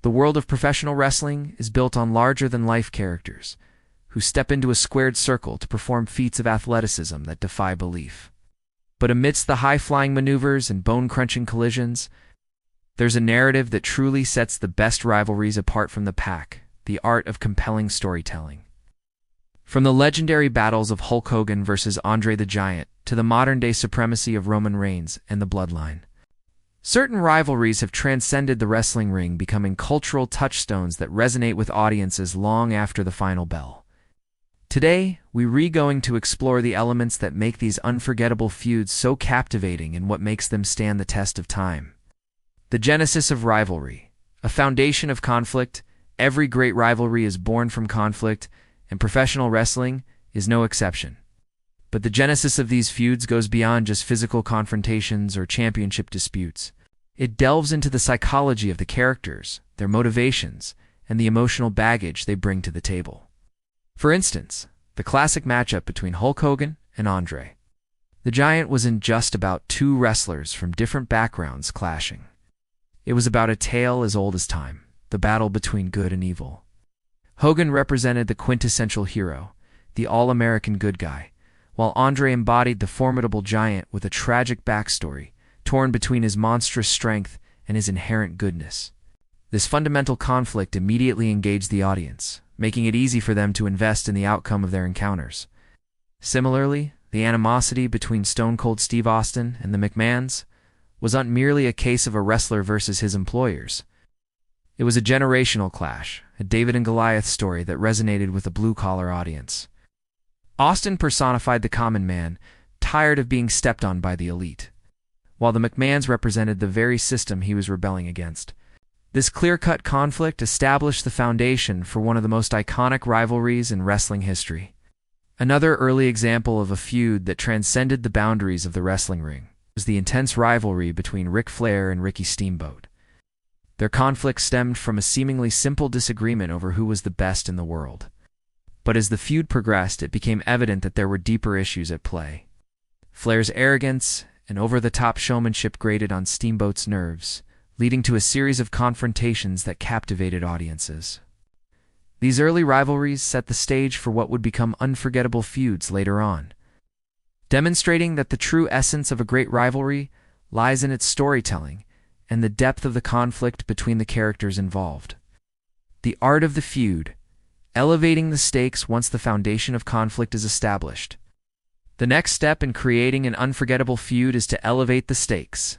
The world of professional wrestling is built on larger-than-life characters who step into a squared circle to perform feats of athleticism that defy belief. But amidst the high-flying maneuvers and bone-crunching collisions, there's a narrative that truly sets the best rivalries apart from the pack: the art of compelling storytelling. From the legendary battles of Hulk Hogan versus Andre the Giant to the modern-day supremacy of Roman Reigns and the Bloodline, certain rivalries have transcended the wrestling ring, becoming cultural touchstones that resonate with audiences long after the final bell. Today, we're going to explore the elements that make these unforgettable feuds so captivating and what makes them stand the test of time. The genesis of rivalry, a foundation of conflict. Every great rivalry is born from conflict, and professional wrestling is no exception. But the genesis of these feuds goes beyond just physical confrontations or championship disputes. It delves into the psychology of the characters, their motivations, and the emotional baggage they bring to the table. For instance, the classic matchup between Hulk Hogan and Andre the Giant wasn't just about two wrestlers from different backgrounds clashing. It was about a tale as old as time, the battle between good and evil. Hogan represented the quintessential hero, the all-American good guy, while Andre embodied the formidable giant with a tragic backstory, torn between his monstrous strength and his inherent goodness. This fundamental conflict immediately engaged the audience, making it easy for them to invest in the outcome of their encounters. Similarly, the animosity between Stone Cold Steve Austin and the McMahons wasn't merely a case of a wrestler versus his employers. It was a generational clash, a David and Goliath story that resonated with a blue-collar audience. Austin personified the common man, tired of being stepped on by the elite, while the McMahons represented the very system he was rebelling against. This clear-cut conflict established the foundation for one of the most iconic rivalries in wrestling history. Another early example of a feud that transcended the boundaries of the wrestling ring was the intense rivalry between Ric Flair and Ricky Steamboat. Their conflict stemmed from a seemingly simple disagreement over who was the best in the world. But as the feud progressed, it became evident that there were deeper issues at play. Flair's arrogance and over-the-top showmanship grated on Steamboat's nerves, leading to a series of confrontations that captivated audiences. These early rivalries set the stage for what would become unforgettable feuds later on, demonstrating that the true essence of a great rivalry lies in its storytelling and the depth of the conflict between the characters involved. The art of the feud, elevating the stakes once the foundation of conflict is established. The next step in creating an unforgettable feud is to elevate the stakes.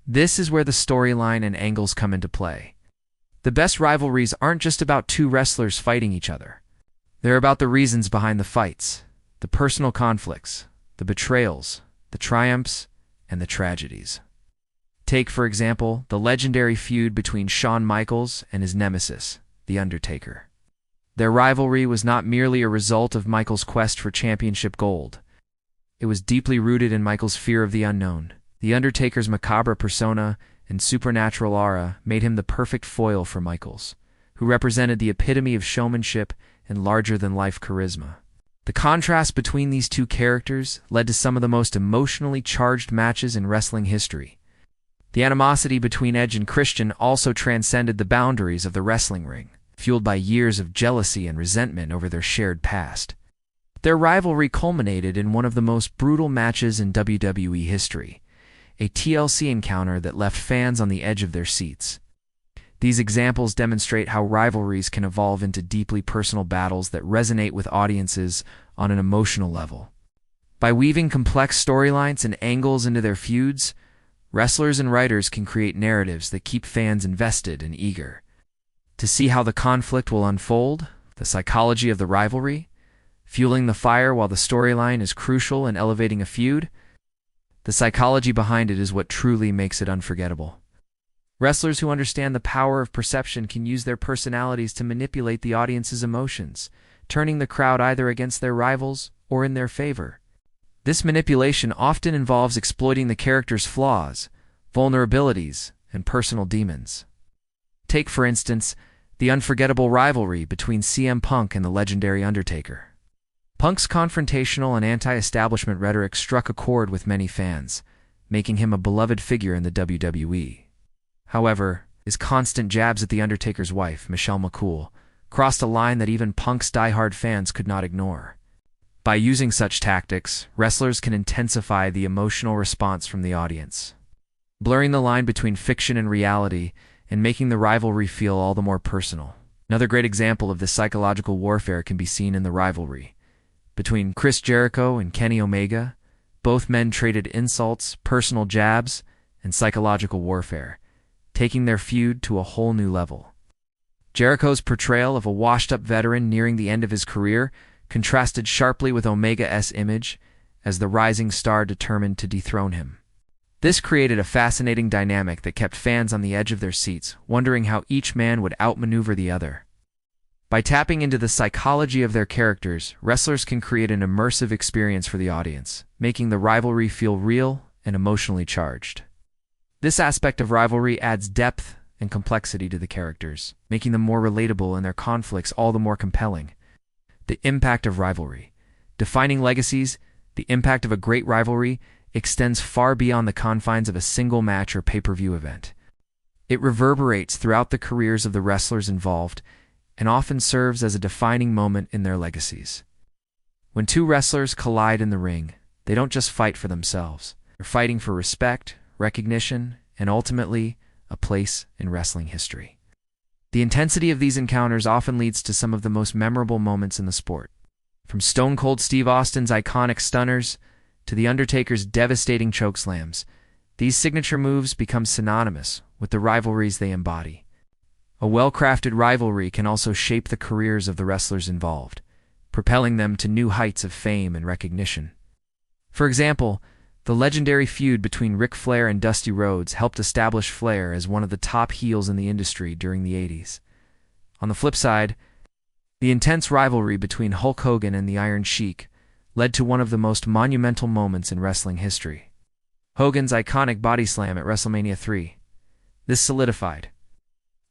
This is where the storyline and angles come into play. The best rivalries aren't just about two wrestlers fighting each other. They're about the reasons behind the fights, the personal conflicts, the betrayals, the triumphs, and the tragedies. Take, for example, the legendary feud between Shawn Michaels and his nemesis, The Undertaker. Their rivalry was not merely a result of Michaels' quest for championship gold. It was deeply rooted in Michaels' fear of the unknown. The Undertaker's macabre persona and supernatural aura made him the perfect foil for Michaels, who represented the epitome of showmanship and larger-than-life charisma. The contrast between these two characters led to some of the most emotionally charged matches in wrestling history. The animosity between Edge and Christian also transcended the boundaries of the wrestling ring, fueled by years of jealousy and resentment over their shared past. Their rivalry culminated in one of the most brutal matches in WWE history, a TLC encounter that left fans on the edge of their seats. These examples demonstrate how rivalries can evolve into deeply personal battles that resonate with audiences on an emotional level. By weaving complex storylines and angles into their feuds, wrestlers and writers can create narratives that keep fans invested and eager to see how the conflict will unfold. The psychology of the rivalry, fueling the fire while the storyline is crucial in elevating a feud. The psychology behind it is what truly makes it unforgettable. Wrestlers who understand the power of perception can use their personalities to manipulate the audience's emotions, turning the crowd either against their rivals or in their favor. This manipulation often involves exploiting the character's flaws, vulnerabilities, and personal demons. Take, for instance, the unforgettable rivalry between CM Punk and the legendary Undertaker. Punk's confrontational and anti-establishment rhetoric struck a chord with many fans, making him a beloved figure in the WWE. However, His constant jabs at The Undertaker's wife, Michelle McCool, crossed a line that even Punk's diehard fans could not ignore. By using such tactics, wrestlers can intensify the emotional response from the audience, blurring the line between fiction and reality and making the rivalry feel all the more personal. Another great example of this psychological warfare can be seen in the rivalry between Chris Jericho and Kenny Omega. Both men traded insults, personal jabs, and psychological warfare, taking their feud to a whole new level. Jericho's portrayal of a washed-up veteran nearing the end of his career contrasted sharply with Omega's image as the rising star determined to dethrone him. This created a fascinating dynamic that kept fans on the edge of their seats, wondering how each man would outmaneuver the other. By tapping into the psychology of their characters, wrestlers can create an immersive experience for the audience, making the rivalry feel real and emotionally charged. This aspect of rivalry adds depth and complexity to the characters, making them more relatable and their conflicts all the more compelling. The impact of rivalry. Defining legacies, the impact of a great rivalry extends far beyond the confines of a single match or pay-per-view event. It reverberates throughout the careers of the wrestlers involved and often serves as a defining moment in their legacies. When two wrestlers collide in the ring, they don't just fight for themselves. They're fighting for respect, recognition, and ultimately, a place in wrestling history. The intensity of these encounters often leads to some of the most memorable moments in the sport. From Stone Cold Steve Austin's iconic stunners to The Undertaker's devastating chokeslams, these signature moves become synonymous with the rivalries they embody. A well-crafted rivalry can also shape the careers of the wrestlers involved, propelling them to new heights of fame and recognition. For example, the legendary feud between Ric Flair and Dusty Rhodes helped establish Flair as one of the top heels in the industry during the 80s. On the flip side, the intense rivalry between Hulk Hogan and the Iron Sheik led to one of the most monumental moments in wrestling history: Hogan's iconic body slam at WrestleMania 3. This solidified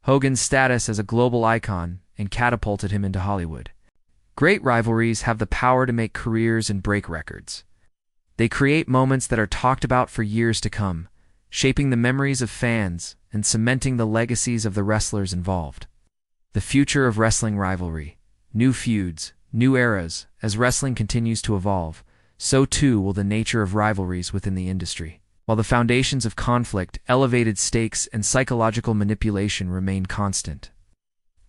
Hogan's status as a global icon and catapulted him into Hollywood. Great rivalries have the power to make careers and break records. They create moments that are talked about for years to come, shaping the memories of fans and cementing the legacies of the wrestlers involved. The future of wrestling rivalry. New feuds, new eras. As wrestling continues to evolve, so too will the nature of rivalries within the industry. While the foundations of conflict, elevated stakes, and psychological manipulation remain constant,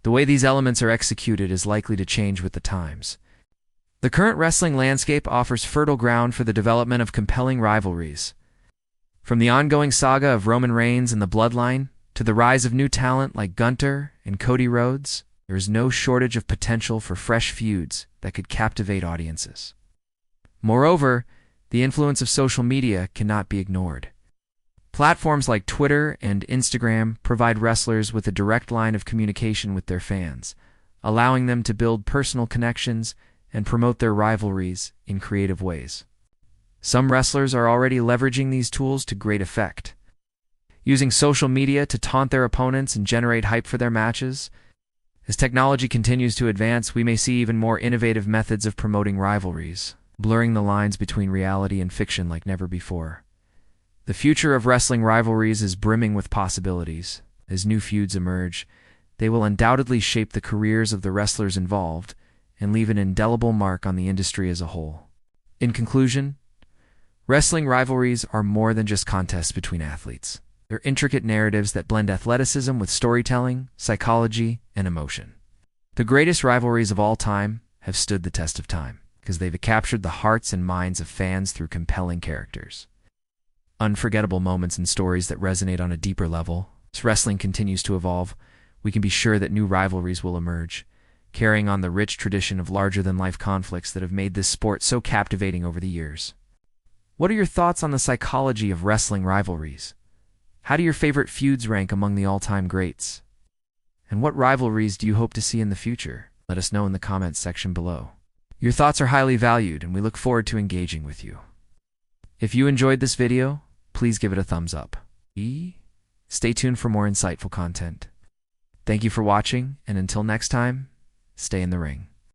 the way these elements are executed is likely to change with the times. The current wrestling landscape offers fertile ground for the development of compelling rivalries. From the ongoing saga of Roman Reigns and the Bloodline to the rise of new talent like Gunther and Cody Rhodes, there is no shortage of potential for fresh feuds that could captivate audiences. Moreover, the influence of social media cannot be ignored. Platforms like Twitter and Instagram provide wrestlers with a direct line of communication with their fans, allowing them to build personal connections and promote their rivalries in creative ways. Some wrestlers are already leveraging these tools to great effect, using social media to taunt their opponents and generate hype for their matches. As technology continues to advance, we may see even more innovative methods of promoting rivalries, blurring the lines between reality and fiction like never before. The future of wrestling rivalries is brimming with possibilities. As new feuds emerge, they will undoubtedly shape the careers of the wrestlers involved and leave an indelible mark on the industry as a whole. In conclusion, wrestling rivalries are more than just contests between athletes. They're intricate narratives that blend athleticism with storytelling, psychology, and emotion. The greatest rivalries of all time have stood the test of time because they've captured the hearts and minds of fans through compelling characters, unforgettable moments, and stories that resonate on a deeper level. As wrestling continues to evolve, we can be sure that new rivalries will emerge, carrying on the rich tradition of larger-than-life conflicts that have made this sport so captivating over the years. What are your thoughts on the psychology of wrestling rivalries? How do your favorite feuds rank among the all-time greats? And what rivalries do you hope to see in the future? Let us know in the comments section below. Your thoughts are highly valued, and we look forward to engaging with you. If you enjoyed this video, please give it a thumbs up. Stay tuned for more insightful content. Thank you for watching, and until next time, stay in the ring.